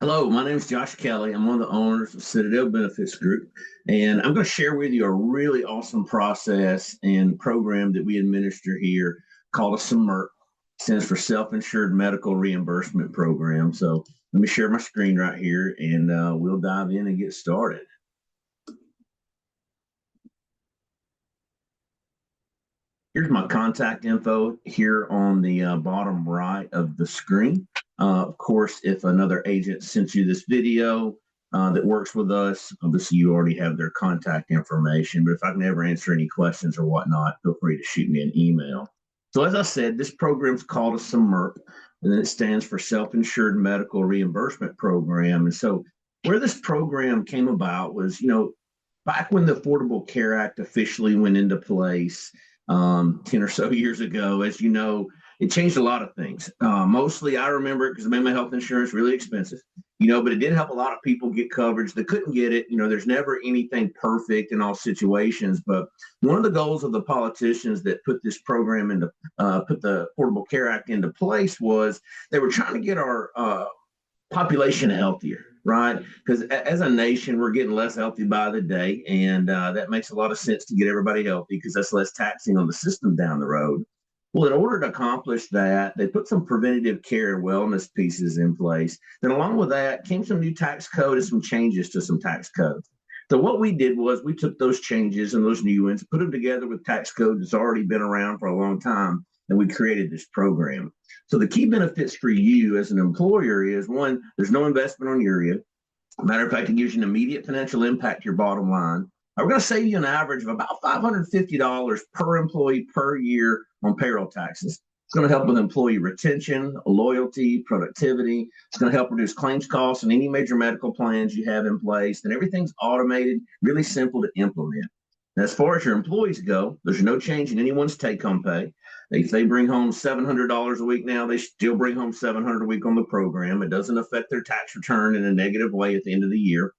Hello, my name is Josh Kelley. I'm one of the owners of Citadel Benefits Group, and I'm going to share with you a really awesome process and program that we administer here called a SIMRP. Stands for Self-Insured Medical Reimbursement Program. So let me share my screen right here, and we'll dive in and get started. Here's my contact info here on the bottom right of the screen. Of course, if another agent sent you this video that works with us, obviously you already have their contact information. But if I can ever answer any questions or whatnot, feel free to shoot me an email. So as I said, this program is called a SIMRP, and it stands for Self-Insured Medical Reimbursement Program. And so where this program came about was, back when the Affordable Care Act officially went into place 10 or so years ago. As you know, it changed a lot of things. Mostly, I remember it because it made my health insurance really expensive, but it did help a lot of people get coverage that couldn't get it. There's never anything perfect in all situations. But one of the goals of the politicians that put this program put the Affordable Care Act into place was they were trying to get our population healthier, right? Because as a nation, we're getting less healthy by the day, and that makes a lot of sense to get everybody healthy because that's less taxing on the system down the road. Well, in order to accomplish that, they put some preventative care and wellness pieces in place. Then, along with that, came some new tax code and some changes to some tax codes. So, what we did was we took those changes and those new ones, put them together with tax code that's already been around for a long time, and we created this program. So the key benefits for you as an employer is one, there's no investment on your end. Matter of fact, it gives you an immediate financial impact to your bottom line. We're going to save you an average of about $550 per employee per year on payroll taxes. It's going to help with employee retention, loyalty, productivity. It's going to help reduce claims costs and any major medical plans you have in place. And everything's automated, really simple to implement. And as far as your employees go, there's no change in anyone's take-home pay. If they bring home $700 a week now, they still bring home $700 a week on the program. It doesn't affect their tax return in a negative way at the end of the year.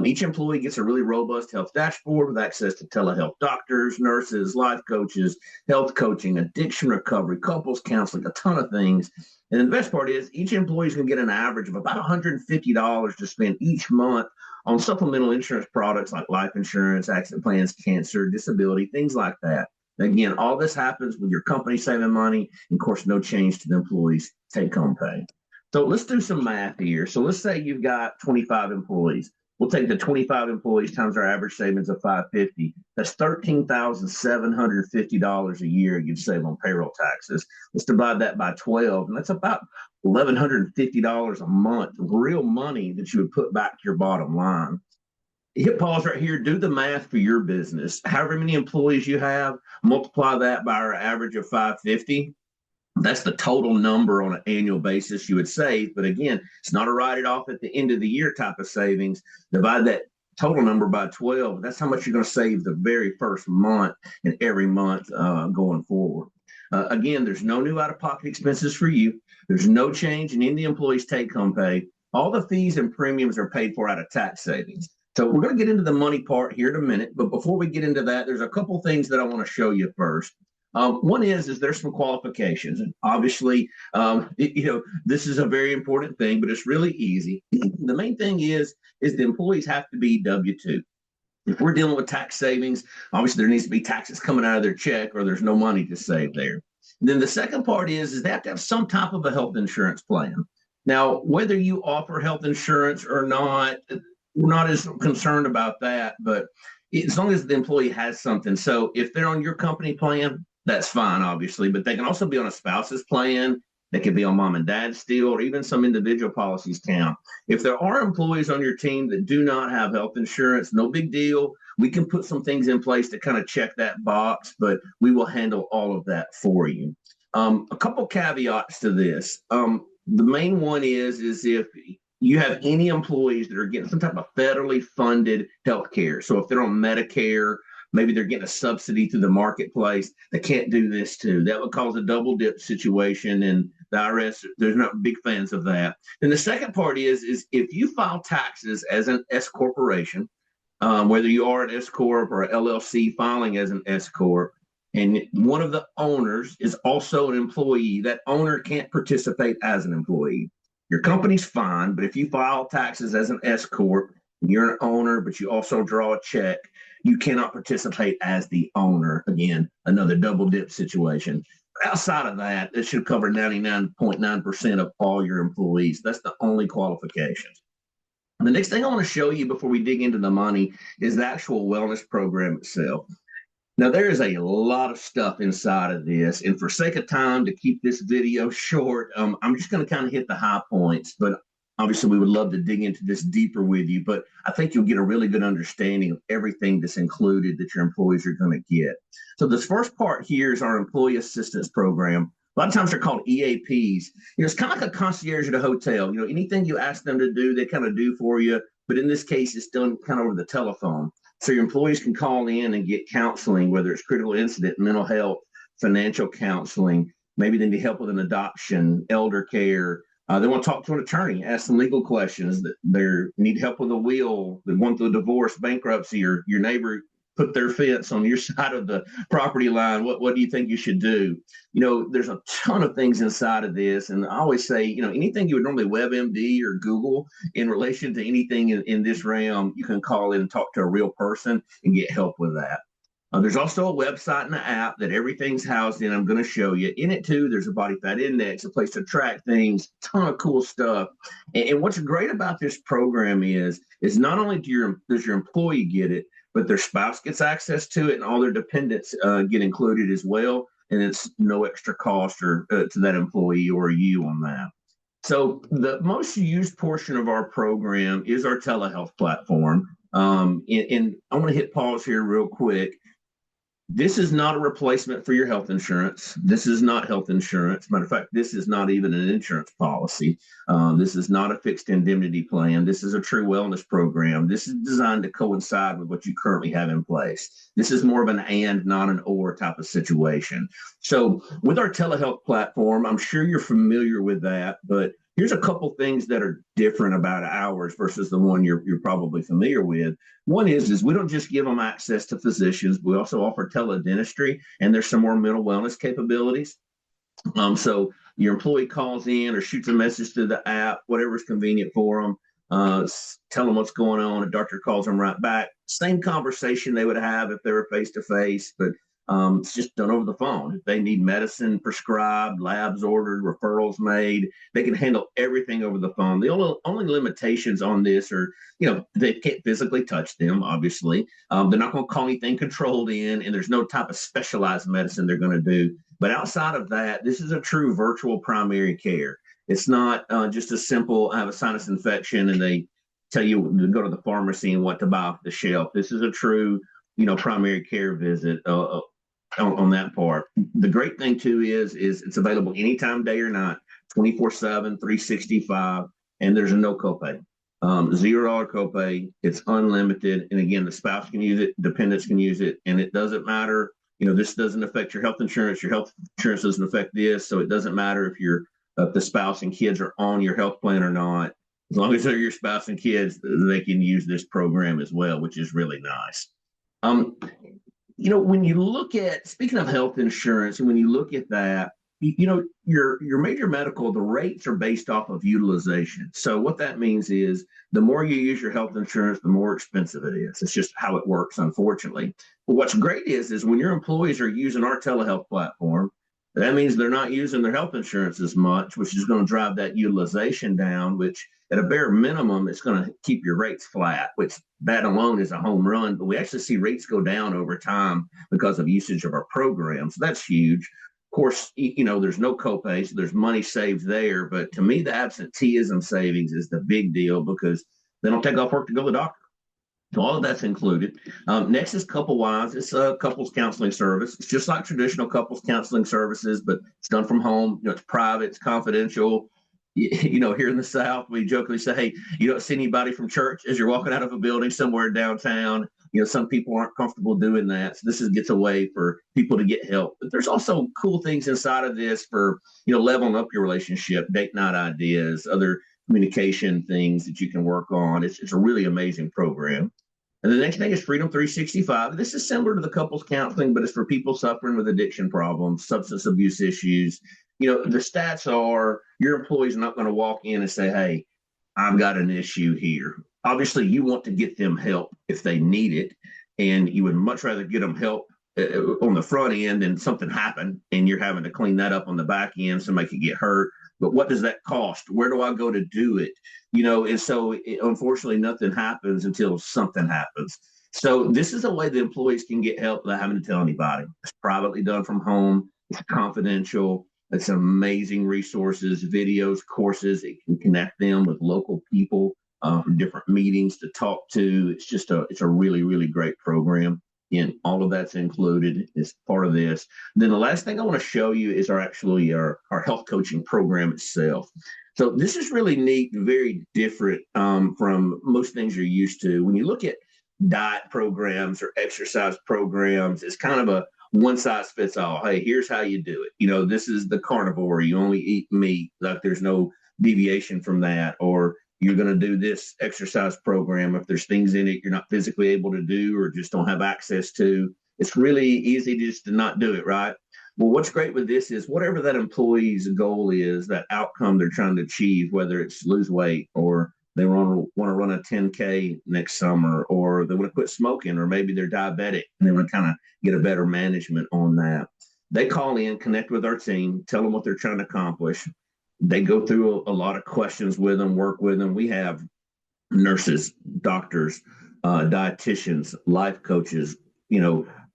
Each employee gets a really robust health dashboard with access to telehealth doctors, nurses, life coaches, health coaching, addiction recovery, couples counseling, a ton of things. And the best part is each employee is going to get an average of about $150 to spend each month on supplemental insurance products like life insurance, accident plans, cancer, disability, things like that. Again, all this happens with your company saving money, and of course, no change to the employees' take-home pay. So let's do some math here. So let's say you've got 25 employees. We'll take the 25 employees times our average savings of 550. That's $13,750 a year you'd save on payroll taxes. Let's divide that by 12, and that's about $1,150 a month of real money that you would put back to your bottom line. Hit pause right here, do the math for your business. However many employees you have, multiply that by our average of 550. That's the total number on an annual basis you would save. But again, it's not a write it off at the end of the year type of savings. Divide that total number by 12. That's how much you're going to save the very first month and every month going forward. Again, there's no new out-of-pocket expenses for you. There's no change in any employee's take-home pay. All the fees and premiums are paid for out of tax savings. So we're going to get into the money part here in a minute, but before we get into that, there's a couple things that I want to show you first. One is there's some qualifications, and obviously, this is a very important thing, but it's really easy. The main thing is the employees have to be W-2. If we're dealing with tax savings, obviously there needs to be taxes coming out of their check, or there's no money to save there. And then the second part is they have to have some type of a health insurance plan. Now, whether you offer health insurance or not, we're not as concerned about that, but as long as the employee has something. So if they're on your company plan, that's fine, obviously, but they can also be on a spouse's plan. They could be on mom and dad's still, or even some individual policies count. If there are employees on your team that do not have health insurance, no big deal. We can put some things in place to kind of check that box, but we will handle all of that for you. A couple caveats to this. The main one is if you have any employees that are getting some type of federally funded health care. So if they're on Medicare, maybe they're getting a subsidy through the marketplace, they can't do this too. That would cause a double dip situation, and the IRS, they're not big fans of that. And the second part is if you file taxes as an S corporation, whether you are an S corp or an LLC filing as an S corp, and one of the owners is also an employee, that owner can't participate as an employee. Your company's fine, but if you file taxes as an S corp, you're an owner, but you also draw a check, you cannot participate as the owner. Again, another double dip situation. Outside of that, it should cover 99.9% of all your employees. That's the only qualifications. The next thing I want to show you before we dig into the money is the actual wellness program itself. Now, there is a lot of stuff inside of this, and for sake of time to keep this video short, I'm just going to kind of hit the high points, but obviously we would love to dig into this deeper with you, but I think you'll get a really good understanding of everything that's included that your employees are going to get. So this first part here is our employee assistance program. A lot of times they're called EAPs. It's kind of like a concierge at a hotel. Anything you ask them to do, they kind of do for you, but in this case, it's done kind of over the telephone. So your employees can call in and get counseling, whether it's critical incident, mental health, financial counseling, maybe they need help with an adoption, elder care. They want to talk to an attorney, ask some legal questions, that they need help with a will, they want through a divorce, bankruptcy, or your neighbor put their fence on your side of the property line. What do you think you should do? There's a ton of things inside of this. And I always say, anything you would normally WebMD or Google in relation to anything in this realm, you can call in and talk to a real person and get help with that. There's also a website and an app that everything's housed in. I'm going to show you. In it, too, there's a body fat index, a place to track things, ton of cool stuff. And what's great about this program is not only does your employee get it, but their spouse gets access to it, and all their dependents get included as well. And it's no extra cost or to that employee or you on that. So the most used portion of our program is our telehealth platform. And I'm going to hit pause here real quick. This is not a replacement for your health insurance. This is not health insurance. Matter of fact, this is not even an insurance policy. This is not a fixed indemnity plan. This is a true wellness program. This is designed to coincide with what you currently have in place. This is more of an and, not an or type of situation. So with our telehealth platform, I'm sure you're familiar with that, but here's a couple things that are different about ours versus the one you're probably familiar with. One is we don't just give them access to physicians. We also offer teledentistry, and there's some more mental wellness capabilities. So your employee calls in or shoots a message through the app, whatever's convenient for them. Tell them what's going on. A doctor calls them right back. Same conversation they would have if they were face-to-face, but it's just done over the phone. If they need medicine prescribed, labs ordered, referrals made, they can handle everything over the phone. The only limitations on this are, they can't physically touch them, obviously. They're not going to call anything controlled in, and there's no type of specialized medicine they're going to do. But outside of that, this is a true virtual primary care. It's not just a simple, I have a sinus infection, and they tell you to go to the pharmacy and what to buy off the shelf. This is a true, primary care visit. On that part. The great thing too is it's available anytime, day or night, 24/7, 365, and there's a no copay. $0 copay. It's unlimited. And again, the spouse can use it, dependents can use it, and it doesn't matter. This doesn't affect your health insurance. Your health insurance doesn't affect this. So it doesn't matter if the spouse and kids are on your health plan or not. As long as they're your spouse and kids, they can use this program as well, which is really nice. When you look at, speaking of health insurance, and when you look at that, your major medical, the rates are based off of utilization. So what that means is the more you use your health insurance, the more expensive it is. It's just how it works, unfortunately. But what's great is when your employees are using our telehealth platform, that means they're not using their health insurance as much, which is going to drive that utilization down, which at a bare minimum, it's going to keep your rates flat, which that alone is a home run. But we actually see rates go down over time because of usage of our programs. So that's huge. Of course, there's no copay, so there's money saved there. But to me, the absenteeism savings is the big deal because they don't take off work to go to the doctor. So all of that's included. Next is CoupleWise. It's a couples counseling service. It's just like traditional couples counseling services, but it's done from home. It's private, it's confidential. Here in the South, we jokingly say, hey, you don't see anybody from church as you're walking out of a building somewhere downtown. Some people aren't comfortable doing that. So this gets a way for people to get help. But there's also cool things inside of this for, leveling up your relationship, date night ideas, other communication things that you can work on. It's a really amazing program. And the next thing is Freedom 365. This is similar to the couples counseling, but it's for people suffering with addiction problems, substance abuse issues. The stats are your employee's not going to walk in and say, hey, I've got an issue here. Obviously, you want to get them help if they need it, and you would much rather get them help on the front end than something happen and you're having to clean that up on the back end. Somebody could get hurt. But what does that cost? Where do I go to do it? And so unfortunately, nothing happens until something happens. So this is a way the employees can get help without having to tell anybody. It's privately done from home. It's confidential. It's amazing resources, videos, courses. It can connect them with local people from different meetings to talk to. It's a really, really great program. And all of that's included as part of this. Then the last thing I want to show you is our health coaching program itself. So this is really neat, very different from most things you're used to. When you look at diet programs or exercise programs, it's kind of a one size fits all. Hey, here's how you do it. This is the carnivore. You only eat meat. Like there's no deviation from that. Or you're going to do this exercise program. If there's things in it you're not physically able to do or just don't have access to, it's really easy just to not do it, right? Well, what's great with this is whatever that employee's goal is, that outcome they're trying to achieve, whether it's lose weight or they want to run a 10K next summer, or they want to quit smoking, or maybe they're diabetic and they want to kind of get a better management on that. They call in, connect with our team, tell them what they're trying to accomplish. They go through a lot of questions with them, work with them. We have nurses, doctors, dietitians, life coaches,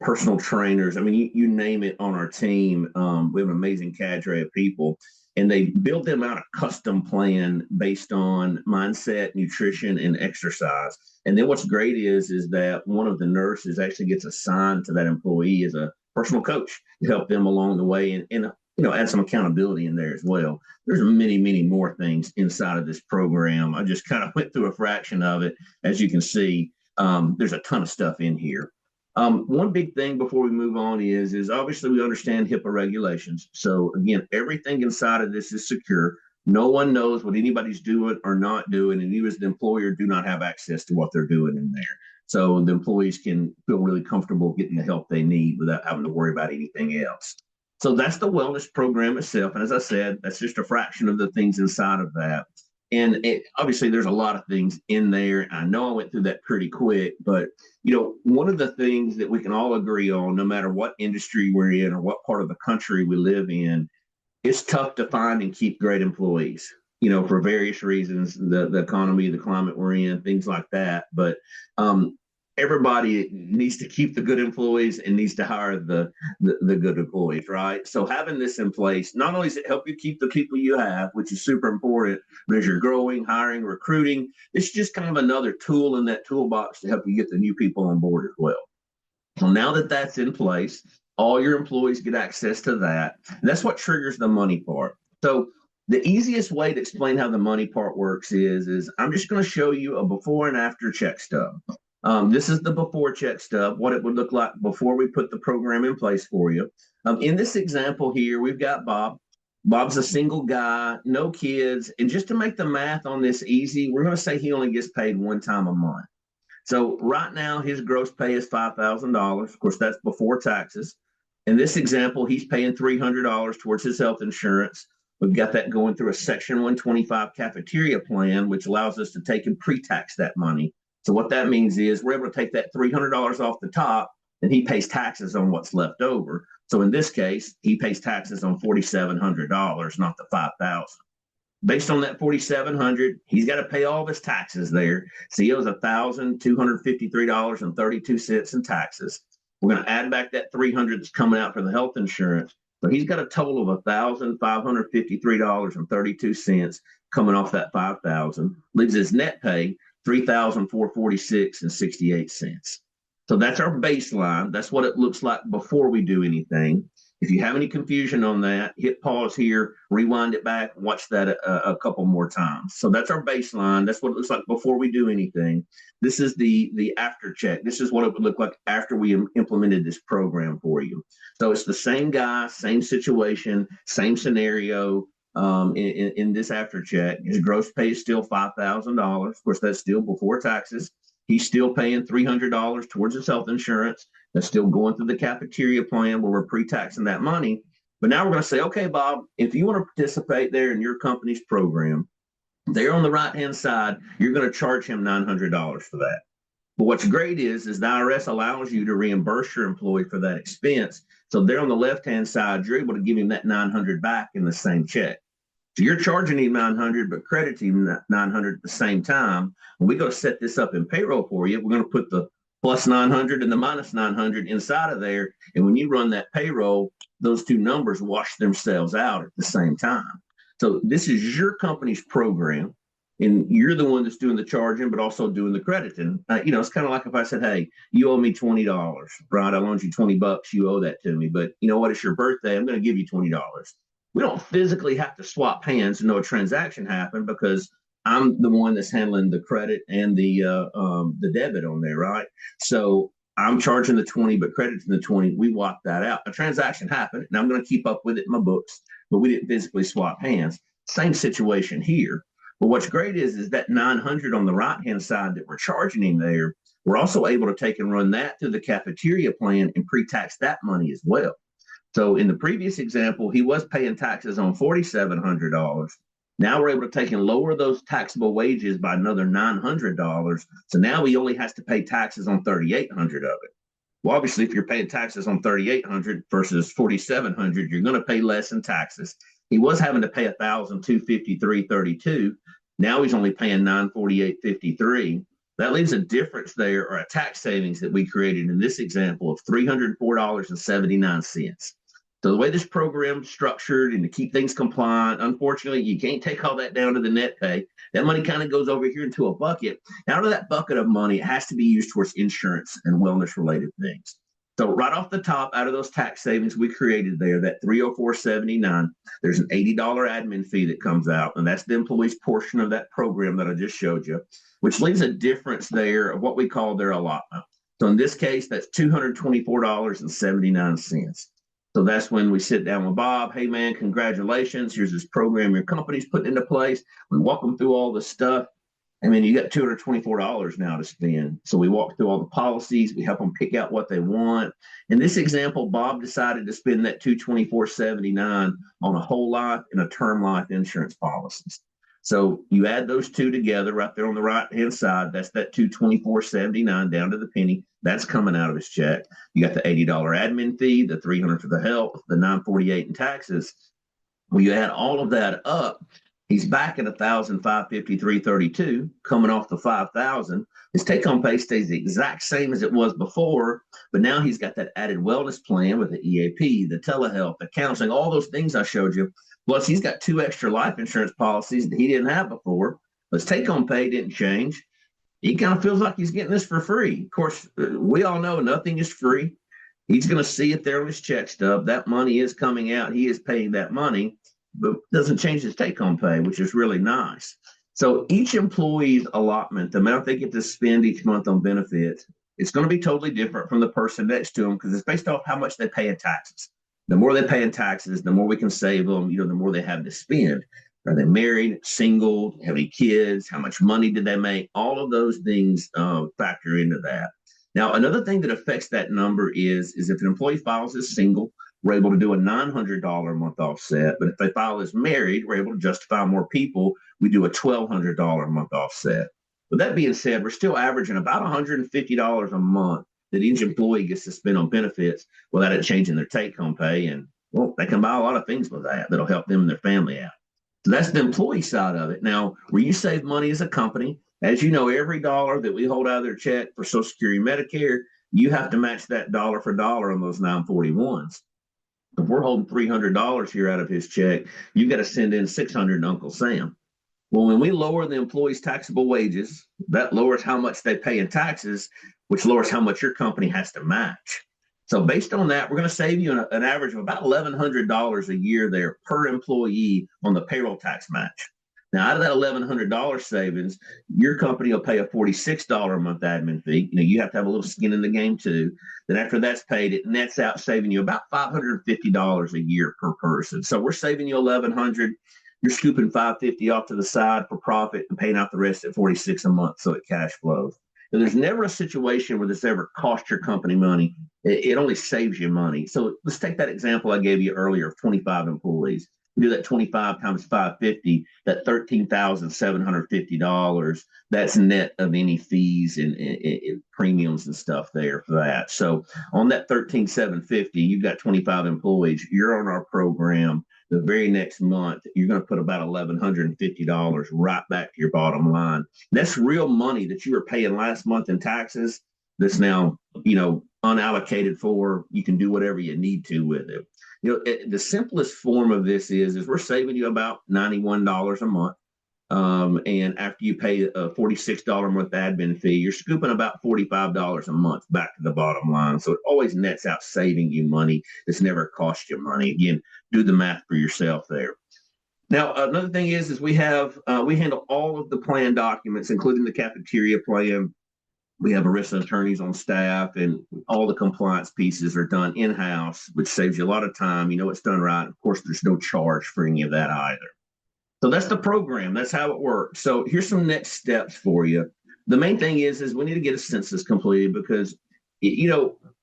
personal trainers. I mean, you name it on our team. We have an amazing cadre of people, and they build them out a custom plan based on mindset, nutrition, and exercise. And then what's great is that one of the nurses actually gets assigned to that employee as a personal coach to help them along the way and add some accountability in there as well. There's many, many more things inside of this program. I just kind of went through a fraction of it. As you can see, there's a ton of stuff in here. One big thing before we move on is obviously we understand HIPAA regulations. So again, everything inside of this is secure. No one knows what anybody's doing or not doing, and you as the employer do not have access to what they're doing in there. So the employees can feel really comfortable getting the help they need without having to worry about anything else. So that's the wellness program itself. And as I said, that's just a fraction of the things inside of that. And obviously, there's a lot of things in there. I know I went through that pretty quick, but one of the things that we can all agree on, no matter what industry we're in or what part of the country we live in, it's tough to find and keep great employees. For various reasons, the economy, the climate we're in, things like that. But everybody needs to keep the good employees and needs to hire the good employees, right? So having this in place, not only does it help you keep the people you have, which is super important, but as you're growing, hiring, recruiting, it's just kind of another tool in that toolbox to help you get the new people on board as well. So now that that's in place, all your employees get access to that. And that's what triggers the money part. So the easiest way to explain how the money part works is I'm just going to show you a before and after check stub. This is the before check stub, what it would look like before we put the program in place for you. In this example here, we've got Bob. Bob's a single guy, no kids. And just to make the math on this easy, we're going to say he only gets paid one time a month. So right now, his gross pay is $5,000. Of course, that's before taxes. In this example, he's paying $300 towards his health insurance. We've got that going through a Section 125 cafeteria plan, which allows us to take and pre-tax that money. So what that means is we're able to take that $300 off the top, and he pays taxes on what's left over. So in this case, he pays taxes on $4,700, not the $5,000. Based on that $4,700, he's got to pay all of his taxes there. So he owes $1,253.32 in taxes. We're going to add back that $300 that's coming out for the health insurance. So he's got a total of $1,553.32 coming off that $5,000. Leaves his net pay $3,446.68. So that's our baseline. That's what it looks like before we do anything. If you have any confusion on that, hit pause here, rewind it back, watch that a couple more times. So that's our baseline. That's what it looks like before we do anything. This is the after check. This is what it would look like after we implemented this program for you. So it's the same guy, same situation, same scenario. In this after check, his gross pay is still $5,000. Of course, that's still before taxes. He's still paying $300 towards his health insurance. That's still going through the cafeteria plan where we're pre-taxing that money. But now we're going to say, okay, Bob, if you want to participate there in your company's program, there on the right-hand side, you're going to charge him $900 for that. But what's great is the IRS allows you to reimburse your employee for that expense. So there on the left-hand side, you're able to give him that 900 back in the same check. So you're charging him 900, but crediting him 900 at the same time. When we go to set this up in payroll for you, we're going to put the plus 900 and the minus 900 inside of there. And when you run that payroll, those two numbers wash themselves out at the same time. So this is your company's program, and you're the one that's doing the charging, but also doing the crediting. It's kind of like if I said, hey, you owe me $20, right? I loaned you $20. You owe that to me. But you know what? It's your birthday. I'm going to give you $20. We don't physically have to swap hands to know a transaction happened because I'm the one that's handling the credit and the debit on there, right? So I'm charging the 20, but crediting the 20. We walk that out. A transaction happened, and I'm going to keep up with it in my books, but we didn't physically swap hands. Same situation here. But what's great is that 900 on the right-hand side that we're charging him there, we're also able to take and run that through the cafeteria plan and pre-tax that money as well. So in the previous example, he was paying taxes on $4,700. Now we're able to take and lower those taxable wages by another $900. So now he only has to pay taxes on $3,800 of it. Well, obviously, if you're paying taxes on $3,800 versus $4,700, you're going to pay less in taxes. He was having to pay $1,253.32. Now he's only paying $948.53. That leaves a difference there, or a tax savings that we created in this example of $304.79. So the way this program's structured and to keep things compliant, unfortunately, you can't take all that down to the net pay. That money kind of goes over here into a bucket. Out of that bucket of money, it has to be used towards insurance and wellness-related things. So right off the top, out of those tax savings we created there, that $304.79, there's an $80 admin fee that comes out, and that's the employee's portion of that program that I just showed you, which leaves a difference there of what we call their allotment. So in this case, that's $224.79. So that's when we sit down with Bob. Hey, man, congratulations. Here's this program your company's putting into place. We walk them through all the stuff. I mean, you got $224 now to spend. So we walk through all the policies. We help them pick out what they want. In this example, Bob decided to spend that $224.79 on a whole life and a term life insurance policies. So you add those two together right there on the right-hand side. That's that $224.79 down to the penny. That's coming out of his check. You got the $80 admin fee, the $300 for the health, the $948 in taxes. Well, you add all of that up, he's back at $1,553.32, coming off the $5,000. His take-home pay stays the exact same as it was before, but now he's got that added wellness plan with the EAP, the telehealth, the counseling, all those things I showed you. Plus, he's got 2 extra life insurance policies that he didn't have before. But his take-home pay didn't change. He kind of feels like he's getting this for free. Of course, we all know nothing is free. He's going to see it there on his check stub. That money is coming out. He is paying that money, but doesn't change his take-home pay, which is really nice. So each employee's allotment, the amount they get to spend each month on benefits, it's going to be totally different from the person next to them because it's based off how much they pay in taxes. The more they pay in taxes, the more we can save them, the more they have to spend. Are they married, single, have any kids? How much money did they make? All of those things factor into that. Now, another thing that affects that number is if an employee files as single, we're able to do a $900 a month offset. But if they file as married, we're able to justify more people. We do a $1,200 a month offset. With that being said, we're still averaging about $150 a month that each employee gets to spend on benefits without it changing their take-home pay. And, well, they can buy a lot of things with that that'll help them and their family out. So that's the employee side of it. Now, where you save money as a company, as you know, every dollar that we hold out of their check for Social Security and Medicare, you have to match that dollar for dollar on those 941s. If we're holding $300 here out of his check, you've got to send in $600 to Uncle Sam. Well, when we lower the employee's taxable wages, that lowers how much they pay in taxes, which lowers how much your company has to match. So based on that, we're going to save you an average of about $1,100 a year there per employee on the payroll tax match. Now, out of that $1,100 savings, your company will pay a $46 a month admin fee. You have to have a little skin in the game too. Then after that's paid, it nets out saving you about $550 a year per person. So we're saving you $1,100. You're scooping $550 off to the side for profit and paying out the rest at $46 a month, so it cash flows. And there's never a situation where this ever cost your company money. It only saves you money. So let's take that example I gave you earlier of 25 employees. We do that 25 times 550, that $13,750. That's net of any fees and premiums and stuff there for that. So on that 13,750, you've got 25 employees. You're on our program. The very next month, you're going to put about $1,150 right back to your bottom line. That's real money that you were paying last month in taxes that's now, unallocated for. You can do whatever you need to with it. The simplest form of this is we're saving you about $91 a month. And after you pay a $46 a month admin fee, you're scooping about $45 a month back to the bottom line. So it always nets out saving you money. It's never cost you money. Again, do the math for yourself there. Now, another thing is we handle all of the plan documents, including the cafeteria plan. We have ERISA attorneys on staff, and all the compliance pieces are done in-house, which saves you a lot of time. It's done right. Of course, there's no charge for any of that either. So that's the program. That's how it works. So here's some next steps for you. The main thing is we need to get a census completed because,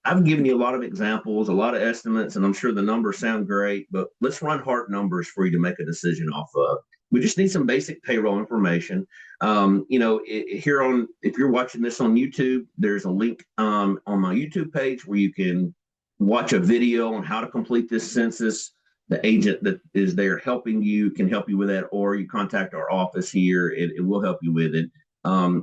I've given you a lot of examples, a lot of estimates, and I'm sure the numbers sound great, but let's run hard numbers for you to make a decision off of. We just need some basic payroll information. If you're watching this on YouTube, there's a link on my YouTube page where you can watch a video on how to complete this census. The agent that is there helping you can help you with that, or you contact our office here. It will help you with it.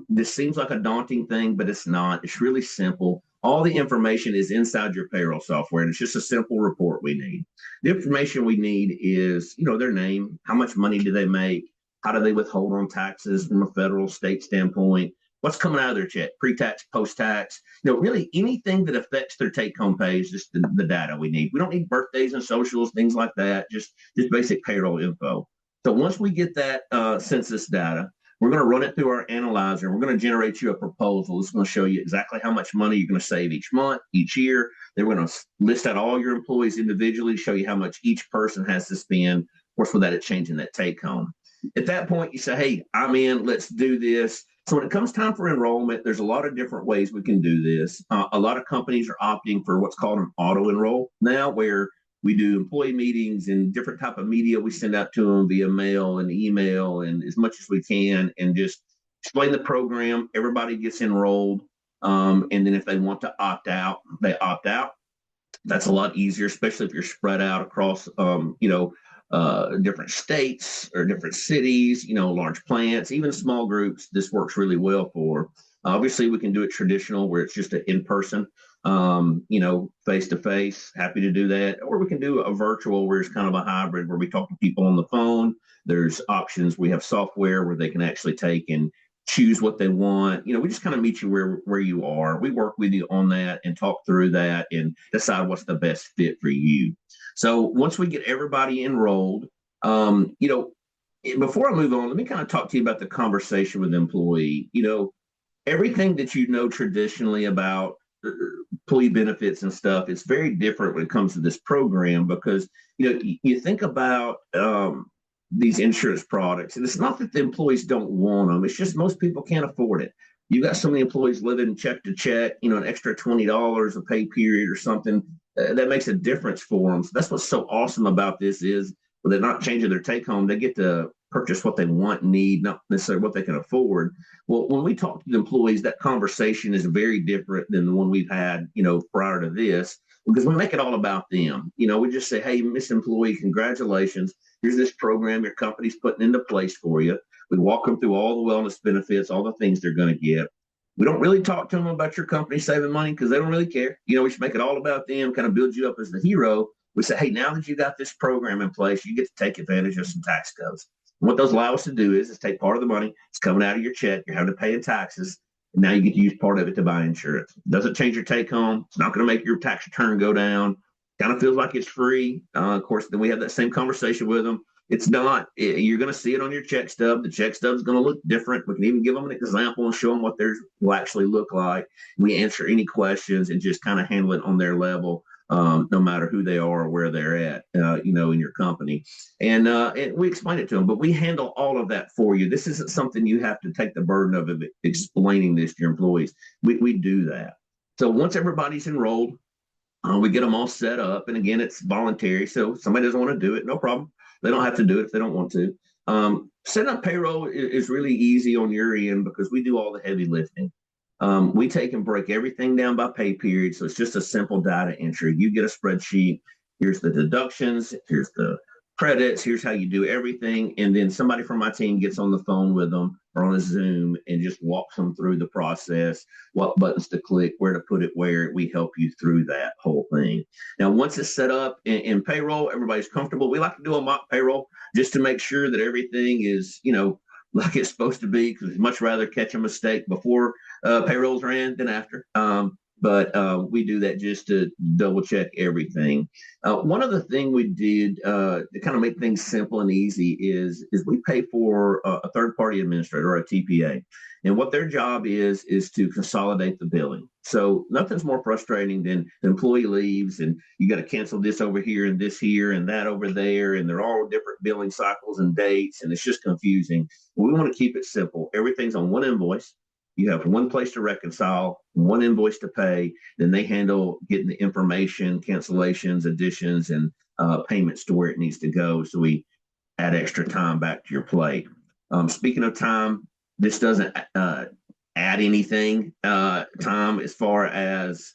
This seems like a daunting thing, but it's not. It's really simple. All the information is inside your payroll software, and it's just a simple report we need. The information we need is, their name, how much money do they make, how do they withhold on taxes from a federal, state standpoint, what's coming out of their check, pre-tax, post-tax, really anything that affects their take-home pay is just the data we need. We don't need birthdays and socials, things like that, just basic payroll info. So once we get that census data, we're going to run it through our analyzer. We're going to generate you a proposal. It's going to show you exactly how much money you're going to save each month, each year. Then we're going to list out all your employees individually, show you how much each person has to spend. Of course, without it changing that take home. At that point, you say, hey, I'm in, let's do this. So when it comes time for enrollment, there's a lot of different ways we can do this. A lot of companies are opting for what's called an auto enroll now, where we do employee meetings and different type of media we send out to them via mail and email and as much as we can, and just explain the program. Everybody gets enrolled. And then if they want to opt out, they opt out. That's a lot easier, especially if you're spread out across, different states or different cities, large plants, even small groups. This works really well for. Obviously, we can do it traditional where it's just an in-person, face to face. Happy to do that. Or we can do a virtual where it's kind of a hybrid where we talk to people on the phone. There's options. We have software where they can actually take and choose what they want. We just kind of meet you where you are. We work with you on that and talk through that and decide what's the best fit for you. So once we get everybody enrolled, before I move on, let me kind of talk to you about the conversation with the employee. Everything that traditionally about employee benefits and stuff, it's very different when it comes to this program because, you think about these insurance products, and it's not that the employees don't want them. It's just most people can't afford it. You've got so many employees living check to check, an extra $20 a pay period or something, that makes a difference for them. So that's what's so awesome about this is when they're not changing their take home, they get to purchase what they want, need, not necessarily what they can afford. Well, when we talk to the employees, that conversation is very different than the one we've had, prior to this, because we make it all about them. We just say, hey, Miss Employee, congratulations. Here's this program your company's putting into place for you. We walk them through all the wellness benefits, all the things they're going to get. We don't really talk to them about your company saving money because they don't really care. We just make it all about them, kind of build you up as the hero. We say, hey, now that you got this program in place, you get to take advantage of some tax codes. And what those allow us to do is take part of the money. It's coming out of your check. You're having to pay in taxes. And now you get to use part of it to buy insurance. It doesn't change your take home. It's not going to make your tax return go down. Kind of feels like it's free. Of course, then we have that same conversation with them. It's not. You're going to see it on your check stub. The check stub is going to look different. We can even give them an example and show them what theirs will actually look like. We answer any questions and just kind of handle it on their level. no matter who they are or where they're at, in your company. And we explain it to them, but we handle all of that for you. This isn't something you have to take the burden of explaining this to your employees. We do that. So once everybody's enrolled, we get them all set up. And again, it's voluntary. So if somebody doesn't want to do it, no problem. They don't have to do it if they don't want to. Setting up payroll is really easy on your end because we do all the heavy lifting. We take and break everything down by pay period. So it's just a simple data entry. You get a spreadsheet. Here's the deductions. Here's the credits. Here's how you do everything. And then somebody from my team gets on the phone with them or on a Zoom and just walks them through the process, what buttons to click, where to put it, where. We help you through that whole thing. Now, once it's set up in payroll, everybody's comfortable. We like to do a mock payroll just to make sure that everything is, like it's supposed to be, because we'd much rather catch a mistake before payrolls ran than after. But we do that just to double check everything. One other thing we did to kind of make things simple and easy is we pay for a third party administrator or a TPA. And what their job is to consolidate the billing. So nothing's more frustrating than the employee leaves and you got to cancel this over here and this here and that over there. And they're all different billing cycles and dates. And it's just confusing. We want to keep it simple. Everything's on one invoice. You have one place to reconcile, one invoice to pay. Then they handle getting the information, cancellations, additions, and payments to where it needs to go. So we add extra time back to your plate. Speaking of time, this doesn't add anything time as far as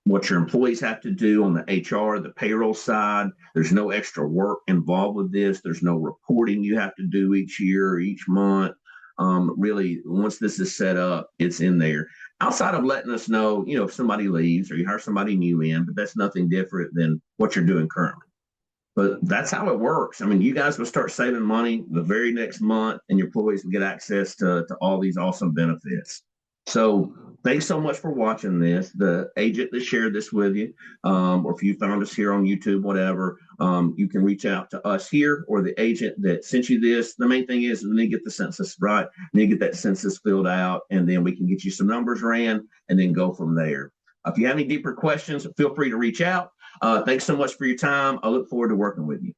what your employees have to do on the HR, the payroll side. There's no extra work involved with this. There's no reporting you have to do each year or each month. Really, once this is set up, it's in there. Outside of letting us know, if somebody leaves or you hire somebody new in, but that's nothing different than what you're doing currently. But that's how it works. I mean, you guys will start saving money the very next month, and your employees will get access to all these awesome benefits. So thanks so much for watching this. The agent that shared this with you, or if you found us here on YouTube, whatever, you can reach out to us here or the agent that sent you this. The main thing is we need to get the census right. We need to get that census filled out, and then we can get you some numbers ran and then go from there. If you have any deeper questions, feel free to reach out. Thanks so much for your time. I look forward to working with you.